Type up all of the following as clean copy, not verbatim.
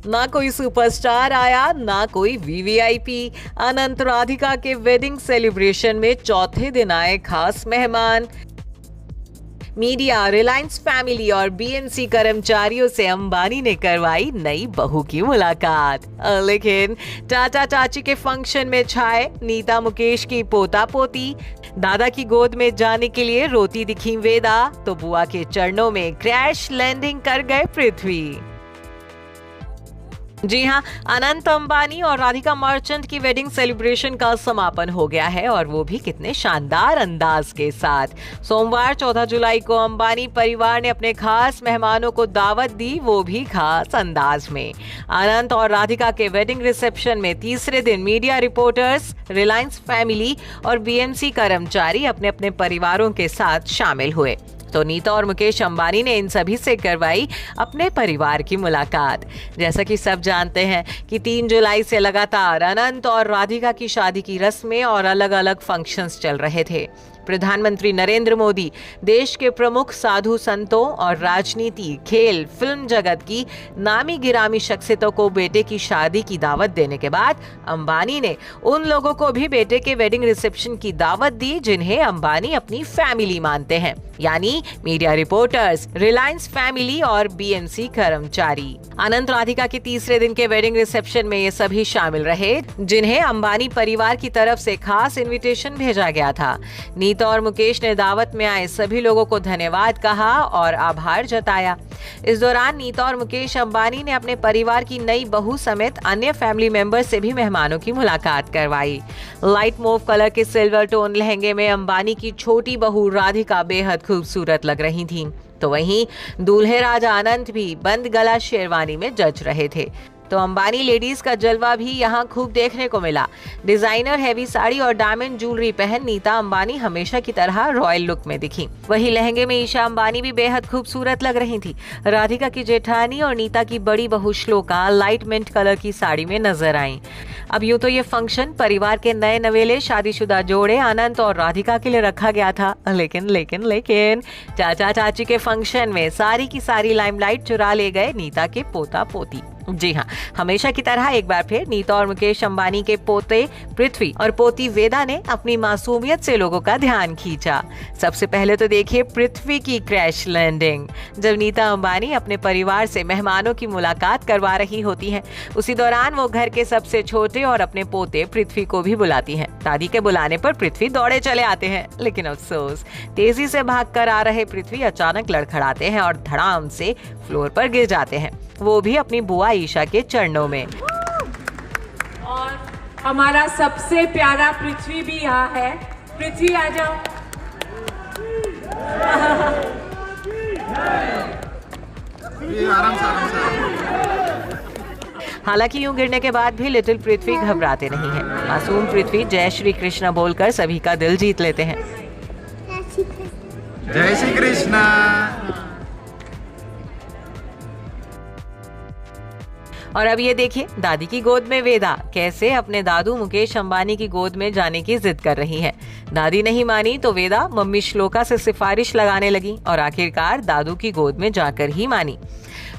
ना कोई सुपरस्टार आया, ना कोई वीवीआईपी। अनंत राधिका के वेडिंग सेलिब्रेशन में चौथे दिन आए खास मेहमान। मीडिया, रिलायंस फैमिली और बीएमसी कर्मचारियों से अंबानी ने करवाई नई बहू की मुलाकात। लेकिन टाटा चाची के फंक्शन में छाए नीता मुकेश की पोता पोती। दादा की गोद में जाने के लिए रोती दिखी वेदा, तो बुआ के चरणों में क्रैश लैंडिंग कर गए पृथ्वी। जी हां, अनंत अंबानी और राधिका मर्चेंट की वेडिंग सेलिब्रेशन का समापन हो गया है, और वो भी कितने शानदार अंदाज के साथ। सोमवार 14 जुलाई को अंबानी परिवार ने अपने खास मेहमानों को दावत दी, वो भी खास अंदाज में। अनंत और राधिका के वेडिंग रिसेप्शन में तीसरे दिन मीडिया रिपोर्टर्स, रिलायंस फैमिली और बीएमसी कर्मचारी अपने अपने परिवारों के साथ शामिल हुए। तो नीता और मुकेश अंबानी ने इन सभी से करवाई अपने परिवार की मुलाकात। जैसा कि सब जानते हैं कि 3 जुलाई से लगातार अनंत और राधिका की शादी की रस्में और अलग अलग फंक्शंस चल रहे थे। प्रधानमंत्री नरेंद्र मोदी, देश के प्रमुख साधु संतों और राजनीति, खेल, फिल्म जगत की नामी गिरामी शख्सियतों को बेटे की शादी की दावत देने के बाद अंबानी ने उन लोगों को भी बेटे के वेडिंग रिसेप्शन की दावत दी जिन्हें अंबानी अपनी फैमिली मानते हैं, यानी मीडिया रिपोर्टर्स, रिलायंस फैमिली और बीएमसी कर्मचारी। अनंत राधिका के तीसरे दिन के वेडिंग रिसेप्शन में ये सभी शामिल रहे जिन्हें अंबानी परिवार की तरफ से खास इन्विटेशन भेजा गया था। नीता और मुकेश ने दावत में आए सभी लोगों को धन्यवाद कहा और आभार जताया। इस दौरान नीता और मुकेश अंबानी ने अपने परिवार की नई बहू समेत अन्य फैमिली मेंबर से भी मेहमानों की मुलाकात करवाई। लाइट मूव कलर के सिल्वर टोन लहंगे में अंबानी की छोटी बहू राधिका बेहद खूबसूरत लग रही थी, तो वहीं दूल्हे राजा अनंत भी बंद गला शेरवानी में जच रहे थे। तो अंबानी लेडीज का जलवा भी यहाँ खूब देखने को मिला। डिजाइनर हैवी साड़ी और डायमंड ज्वेलरी पहन नीता अंबानी हमेशा की तरह रॉयल लुक में दिखी। वही लहंगे में ईशा अंबानी भी बेहद खूबसूरत लग रही थी। राधिका की जेठानी और नीता की बड़ी बहू श्लोका लाइट मिंट कलर की साड़ी में नजर आई। अब यूं तो ये फंक्शन परिवार के नए नवेले शादीशुदा जोड़े अनंत और राधिका के लिए रखा गया था, लेकिन चाचा चाची के फंक्शन में सारी की सारी लाइमलाइट चुरा ले गए नीता के पोता पोती। जी हाँ, हमेशा की तरह एक बार फिर नीता और मुकेश अंबानी के पोते पृथ्वी और पोती वेदा ने अपनी मासूमियत से लोगों का ध्यान खींचा। सबसे पहले तो देखिए पृथ्वी की क्रैश लैंडिंग। जब नीता अंबानी अपने परिवार से मेहमानों की मुलाकात करवा रही होती हैं, उसी दौरान वो घर के सबसे छोटे और अपने पोते पृथ्वी को भी बुलाती हैं। दादी के बुलाने पर पृथ्वी दौड़े चले आते हैं, लेकिन अफसोस तेजी से भागकर आ रहे पृथ्वी अचानक लड़खड़ाते हैं और धड़ाम से फ्लोर पर गिर जाते हैं, वो भी अपनी बुआ ईशा के चरणों में। और हमारा सबसे प्यारा पृथ्वी भी यहाँ है। पृथ्वी आ जाओ। आराम से। हालांकि यूं गिरने के बाद भी लिटिल पृथ्वी घबराते नहीं हैं। मासूम पृथ्वी जय श्री कृष्ण बोलकर सभी का दिल जीत लेते हैं। जय श्री कृष्ण। और अब ये देखिए दादी की गोद में वेदा कैसे अपने दादू मुकेश अंबानी की गोद में जाने की जिद कर रही है। दादी नहीं मानी तो वेदा मम्मी श्लोका से सिफारिश लगाने लगी और आखिरकार दादू की गोद में जाकर ही मानी।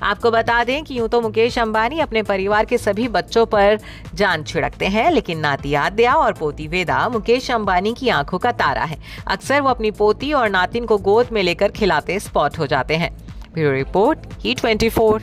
आपको बता दें कि यूं तो मुकेश अंबानी अपने परिवार के सभी बच्चों पर जान छिड़कते हैं, लेकिन नाती आद्या और पोती वेदा मुकेश अंबानी की आंखों का तारा है। अक्सर वो अपनी पोती और नातिन को गोद में लेकर खिलाते स्पॉट हो जाते हैं। Bureau report, E24।